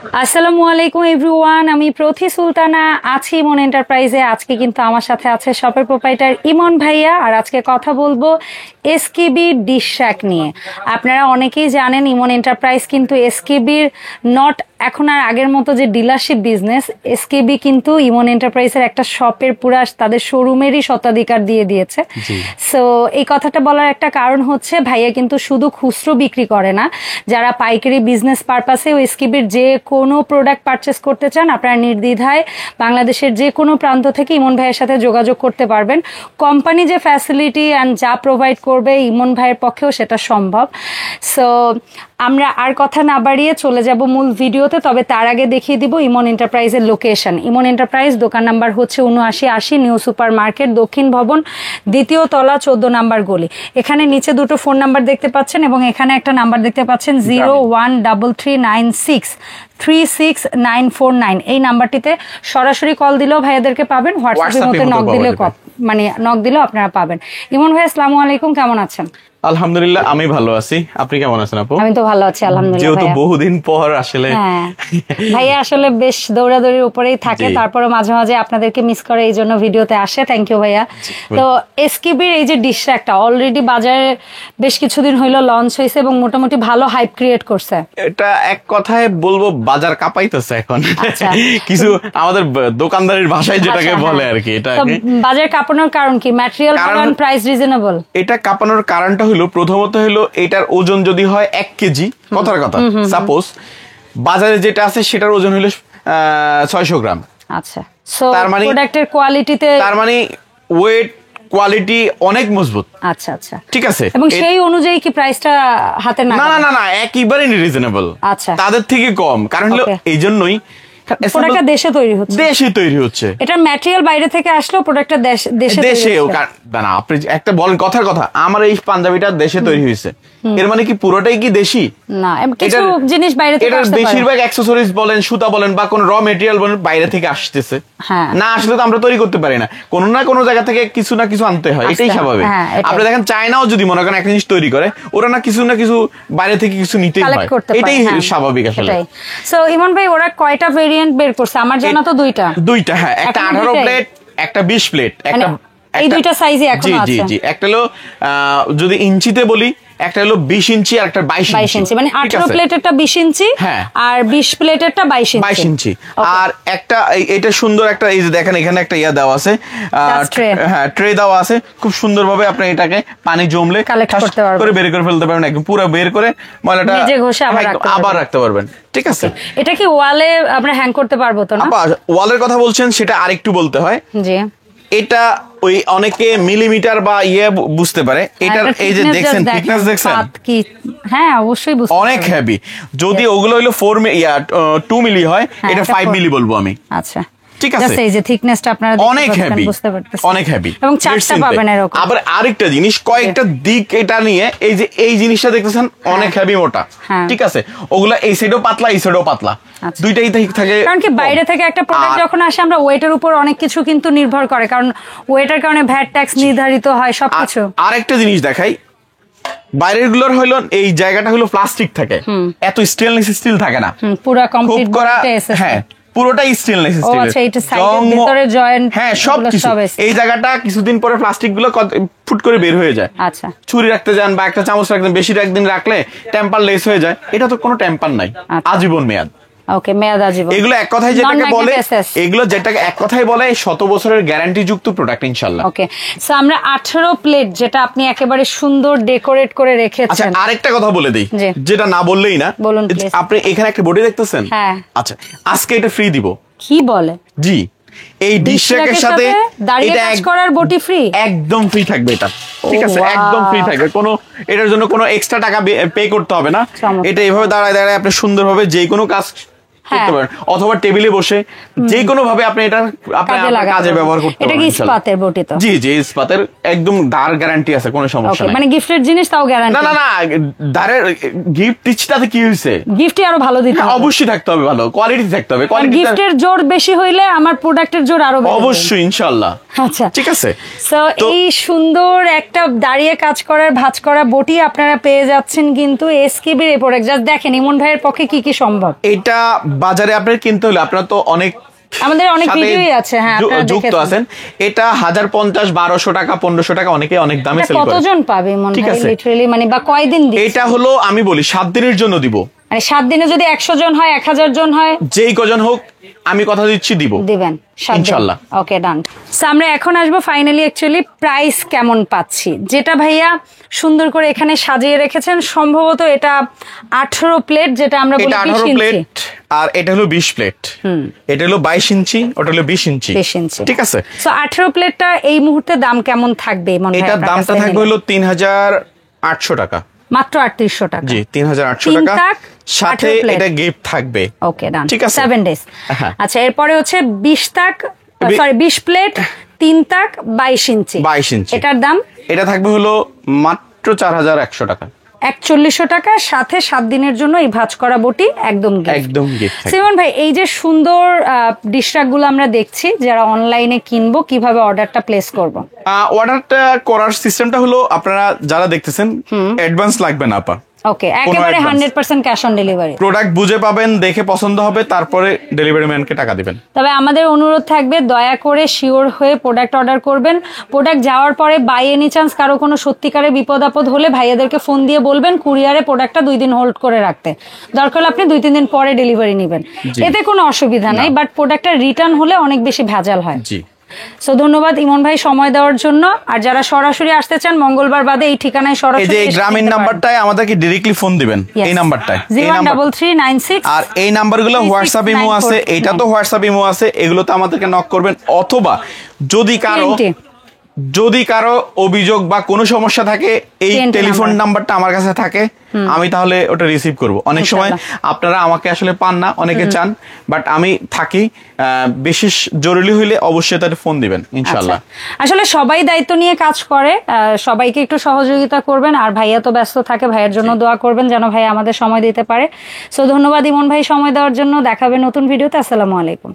আসসালামু আলাইকুম এভরিওয়ান, আমি প্রথি সুলতানা আছি ইমন এন্টারপ্রাইজে। আজকে কিন্তু আমার সাথে আছে শপের প্রোপাইটার ইমন ভাইয়া, আর আজকে কথা বলবো এসকেবি ডিশ শ্যাক নিয়ে। আপনারা অনেকেই জানেন ইমন এন্টারপ্রাইজ কিন্তু এসকেবির নট এখন আর আগের মতো যে ডিলারশিপ বিজনেস, এসকেবি কিন্তু ইমন এন্টারপ্রাইজের একটা শপের পুরা তাদের শোরুমেরই স্বত্বাধিকার দিয়ে দিয়েছে। সো এই কথাটা বলার একটা কারণ হচ্ছে ভাইয়া কিন্তু শুধু খুচরো বিক্রি করে না, যারা পাইকারি বিজনেস পারপাসেও এসকেবির যে কোনো প্রোডাক্ট পারচেস করতে চান আপনারা নির্দ্বিধায় বাংলাদেশের যে কোনো প্রান্ত থেকে ইমন ভাইয়ের সাথে যোগাযোগ করতে পারবেন। কোম্পানি যে ফ্যাসিলিটি অ্যান্ড যা প্রোভাইড করবে ইমন ভাইয়ের পক্ষেও সেটা সম্ভব। সো আমরা আর কথা না বাড়িয়ে চলে যাব মূল ভিডিওতে, তবে তার আগে দেখিয়ে দিব ইমন এন্টারপ্রাইজের লোকেশন। ইমন এন্টারপ্রাইজ দোকান নাম্বার হচ্ছে ৭৯৮০ নিউ সুপার মার্কেট, দক্ষিণ ভবন, দ্বিতীয় তলা, ১৪ নাম্বার গলি। এখানে নিচে দুটো ফোন নাম্বার দেখতে পাচ্ছেন এবং এখানে একটা নাম্বার দেখতে পাচ্ছেন 0133963649। এই নাম্বারটিতে সরাসরি কল দিলেও ভাইয়াদেরকে পাবেন, হোয়াটসঅ্যাপের মধ্যে নক দিলেও নক দিলেও আপনারা পাবেন। ইমন ভাই আসসালামু আলাইকুম, কেমন আছেন? আলহামদুলিল্লাহ আমি ভালো আছি, আপনি কেমন আছেন আপু? আমি তো ভালো আছি আলহামদুলিল্লাহ। যেহেতু বহুদিন পর আসলে ভাইয়া আসলে বেশ দৌড়াদৌড়ির উপরেই থাকে, তারপরে মাঝে মাঝে আপনাদেরকে মিস করে, এই জন্য ভিডিওতে আসে। থ্যাংক ইউ ভাইয়া। তো এসকেবির এই যে ডিশটা একটা অলরেডি বাজারে বেশ কিছুদিন হইলো লঞ্চ হয়েছে এবং মোটামুটি ভালো হাইপ ক্রিয়েট করছে। এটা এক কথায় বলবো বাজার কাঁপাইতেছে এখন। কিছু আমাদের দোকানদারের ভাষায় যেটাকে বলে আর কি। এটা বাজার কাঁপানোর কারণ কি? ম্যাটেরিয়াল কারণ, প্রাইস রিজনেবল। এটা কাঁপানোর কারণটা হলো, প্রথমত হলো এটার ওজন যদি হয় 1 কেজি, কথার কথা সাপোজ বাজারে যেটা আছে সেটার ওজন হলো 600 গ্রাম। আচ্ছা, সো প্রোডাক্টের কোয়ালিটিতে তার মানে ওয়েট কোয়ালিটি অনেক মজবুত। আচ্ছা আচ্ছা, ঠিক আছে। এবং সেই অনুযায়ী কি প্রাইসটা হাতে না? না না না, একেবারে রিজনেবল। আচ্ছা, তাদের থেকে কম। কারণ হলো এই জন্যই প্রোডাক্টটা দেশে তৈরি হচ্ছে। এটার ম্যাটেরিয়াল বাইরে থেকে আসলেও প্রোডাক্টটা দেশেও। না আপনি একটা বলেন কথার কথা, আমার এই পাঞ্জাবিটা দেশে তৈরি হয়েছে, এর মানে কি পুরোটাই কি দেশি? না, কিছু জিনিস বাইরে থেকে আসতে পারে। বেশিরভাগ অ্যাকসেসরিজ বলেন, সুতা বলেন বা কোন র মেটেরিয়াল বলেন বাইরে থেকে আসতেছে। না আসলে তো আমরা তৈরি করতে পারি না, কোনো না কোনো জায়গা থেকে কিছু না কিছু আনতে হয়, এটাই স্বাভাবিক। আপনি দেখেন চায়নাও যদি মনে করেন একটা জিনিস তৈরি করে, ওরা না কিছু বাইরে থেকে কিছু নিতেই হয়, এটাই স্বাভাবিক আসলে। সো ইমন ভাই, ওরা কয়টা ভেরিয়েন্ট বের করছে? আমার জানা তো দুইটা। হ্যাঁ, একটা 18 প্লেট, একটা 20 প্লেট, একটা এই দুইটা সাইজে এখন আছে। জি, একটা হলো যদি ইঞ্চিতে বলি, একটা হলো 20 ইঞ্চি আর একটা 22 ইঞ্চি। মানে 18 প্লেটেরটা 20 ইঞ্চি আর 20 প্লেটেরটা 22 ইঞ্চি। আর একটা এটা সুন্দর একটা, এই যে দেখেন এখানে একটা ইয়া দেওয়া আছে, হ্যাঁ ট্রে দেওয়া আছে, খুব সুন্দরভাবে আপনি এটাকে পানি জমলে কালেক্ট করতে পারবেন, করে বের করে ফেলতে পারবেন, একদম পুরো বের করে ময়লাটা নিজে ঘষে আবার রাখতে পারবেন। ঠিক আছে। এটা কি ওয়ালে আমরা হ্যাং করতে পারবো তো না? ওয়ালের কথা বলছেন, সেটা আরেকটু বলতে হয়। জি, এটা ওই অনেকে মিলিমিটার বা বুঝতে পারে। এটার এই যে দেখছেন থিকনেস দেখছেন কি? হ্যাঁ অবশ্যই বুঝতে, অনেক হেভি। যদি ওগুলো হলো 2 মিলি হয়, এটা 5 মিলি বলবো আমি। আচ্ছা, ঠিক আছে। এই যে থিকনেসটা আপনারা অনেক হেভি, অনেক হেভি এবং চারটা পাবেন এরকম। আবার আরেকটা জিনিস, কয়েকটা দিক এটা নিয়ে, এই যে এই জিনিসটা দেখতেছেন অনেক হেভি মোটা। ঠিক আছে, ওগুলা এই সাইডও পাতলা, এই সাইডও পাতলা, দুইটাই থাকে। কারণ কি বাইরে থেকে একটা প্রোডাক্ট যখন আসে, আমরা ওয়েটের উপর অনেক কিছু কিন্তু নির্ভর করে, কারণ ওয়েটের কারণে ভ্যাট ট্যাক্স নির্ধারিত হয় সবকিছু। আরেকটা জিনিস দেখাই, বাইরের গুলোর হইলো এই জায়গাটা হলো প্লাস্টিক থাকে, এত স্টেনলেস স্টিল থাকে না, পুরো কমপ্লিট করা। হ্যাঁ, পুরোটাই স্টেনলেস স্টিল। আচ্ছা, এটা সাইডের ভিতরে জয়েন্ট, হ্যাঁ সবকিছু। এই জায়গাটা কিছুদিন পরে প্লাস্টিক গুলো ফুট করে বের হয়ে যায়। আচ্ছা, ছুরি রাখতে যান বা একটা চামচ রাখতেন, বেশি একদিন রাখলে টেম্পার লেস হয়ে যায়। এটা তো কোনো টেম্পার নাই, আজীবন মেয়াদ। ওকে, মেয়াদ আজীবন। এগুলো এক কথায় যেটাকে বলে, এগুলো যেটাকে এক কথায় বলে 100 বছরের গ্যারান্টি যুক্ত প্রোডাক্ট ইনশাআল্লাহ। ওকে, সো আমরা 18 প্লেট, যেটা আপনি একেবারে সুন্দর ডেকোরেট করে রেখেছেন। আচ্ছা, আরেকটা কথা বলে দেই, যেটা না বললেই না। বলুন। আপনি এখানে একটা বডি দেখতেছেন? হ্যাঁ। আচ্ছা, আজকে এটা ফ্রি দিব। কি বলে? জি, এই ডিশ র্যাকের সাথে দাঁড়িয়ে কাজ করার বডি ফ্রি, একদম ফ্রি থাকবে এটা। ঠিক আছে, একদম ফ্রি থাকবে, কোনো এটার জন্য কোনো এক্সট্রা টাকা পে করতে হবে না। এটা এইভাবে দাঁড়ায় দাঁড়ায় আপনি সুন্দরভাবে যে কোনো কাজ করতে পারেন, অথবা টেবিলে বসে যে কোনো ভাবে আপনি এটা কাজে ব্যবহার করতে পারেন। এটা কি ইস্পাতের বটি? তো জি জি, ইস্পাতের, একদম দাঁড় গ্যারান্টি আছে, কোনো সমস্যা নাই। মানে গিফটের জিনিস তাও গ্যারান্টি? না না না, দাঁড়ের গিফট দিচ্ছিটাতে কি হইছে, গিফটই আরো ভালো দিতে হবে। অবশ্যই থাকতে হবে, ভালো কোয়ালিটি থাকতে হবে। গিফটের জোর বেশি হইলে আমার প্রোডাক্টের জোর আরো বেশি, অবশ্যই ইনশাআল্লাহ। আচ্ছা, ঠিক আছে। সো এই সুন্দর একটা দাঁড়িয়ে কাজ করার ভাঁজ করা বটি আপনারা পেয়ে যাচ্ছেন কিন্তু এসকেবির এই প্রোডাক্ট। জাস্ট দেখেন ইমন ভাইয়ের পক্ষে কি কি সম্ভব। এটা বাজারে আপনার কিনতে হলে আপনার তো অনেক আমাদের অনেক ভিডিওই আছে, হ্যাঁ আপনারা যুক্ত আছেন। এটা 1050, 1200 টাকা, 1500 টাকা অনেকে অনেক দামে সেল করে। কতজন পাবে মনে হয় লিটারালি, মানে বা কয়দিন দিচ্ছে? এটা হলো আমি বলি 7 দিনের জন্য দিব। মানে 7 দিনে যদি 100 জন হয়, 1000 জন হয়, যেই কজন হোক আমি কথা দিচ্ছি দিব, দিবেন ইনশাআল্লাহ। ওকে ডান। সো আমরা এখন আসবো ফাইনালি অ্যাকচুয়ালি প্রাইস কেমন পাচ্ছি, যেটা ভাইয়া সুন্দর করে এখানে সাজিয়ে রেখেছেন। সম্ভবত এটা 18 প্লেট, যেটা আমরা বলি 20 ইঞ্চি, আর এটা হলো 20 প্লেট। এটা হলো 22 ইঞ্চি, ওটা হলো 20 ইঞ্চি। ঠিক আছে। সো 18 প্লেটটা এই মুহূর্তে দাম কেমন থাকবে মনে হয়? এটার দামটা থাকবে হলো 3800 টাকা, মাত্র 3800 টাকা। জি 3800 টাকা, সাথে এটা গিফট থাকবে। ওকে ডান, ঠিক আছে 7 ডেজ। আচ্ছা, এরপরে হচ্ছে 20 তাক, সরি 20 প্লেট 3 তাক 22 ইঞ্চি। এটার দাম এটা থাকবে হলো মাত্র 4100 টাকা, 4100 টাকা, সাথে 7 দিনের জন্য এই ভাঁজ করা বটি একদম গিফট। সিমন ভাই, এই যে সুন্দর ডিশ রাকগুলো আমরা দেখছি, যারা অনলাইনে কিনবো কিভাবে অর্ডারটা প্লেস করব? অর্ডারটা করার সিস্টেমটা হলো আপনারা যারা দেখতেছেন অ্যাডভান্স লাগবে না আপা। ওকে, একেবারে 100% ক্যাশ অন ডেলিভারি। প্রোডাক্ট বুঝে পাবেন, দেখে পছন্দ হবে, তারপরে ডেলিভারি ম্যানকে টাকা দিবেন। তবে আমাদের অনুরোধ থাকবে, দয়া করে শিওর হয়ে প্রোডাক্ট অর্ডার করবেন। প্রোডাক্ট যাওয়ার পরে বাই এনি চান্স কারো কোনো সত্যিকারের বিপদ আপদ হলে ভাইয়াদেরকে ফোন দিয়ে বলবেন কুরিয়ারে প্রোডাক্টটা 2 দিন হোল্ড করে রাখতে। দরকার হলে আপনি 2-3 দিন পরে ডেলিভারি নেবেন, এতে কোনো অসুবিধা নাই। বাট প্রোডাক্টটা রিটার্ন হলে অনেক বেশি ভেজাল হয়। জি। সো ধন্যবাদ ইমন ভাই সময় দেওয়ার জন্য। আর যারা সরাসরি আসতে চান মঙ্গলবার বাদে এই ঠিকানায় সরাসরি, এই গ্রামীণ নাম্বারটায় আমাদেরকে ডাইরেক্টলি ফোন দিবেন, এই নাম্বারটায় 01396। আর এই নাম্বারগুলো হোয়াটসঅ্যাপ ইমো আছে, এটা তো হোয়াটসঅ্যাপ ইমো আছে, এগুলোতে আমাদেরকে নক করবেন। অথবা যদি কারো অভিযোগ বা কোনো সমস্যা থাকে, এই টেলিফোন নাম্বারটা আমার কাছে থাকে, আমি তাহলে ওটা রিসিভ করব। অনেক সময় আপনারা আমাকে আসলে পান না, অনেকে চান, বাট আমি থাকি। বিশেষ জরুরি হইলে অবশ্যই তাদের ফোন দিবেন ইনশাআল্লাহ। আসলে সবাই দায়িত্ব নিয়ে কাজ করে, সবাইকে একটু সহযোগিতা করবেন। আর ভাইয়া তো ব্যস্ত থাকে, ভাইয়ের জন্য দোয়া করবেন যেন ভাই আমাদের সময় দিতে পারে। সো ধন্যবাদ ইমন ভাই সময় দেওয়ার জন্য। দেখাবে নতুন ভিডিওতে। আসসালামু আলাইকুম।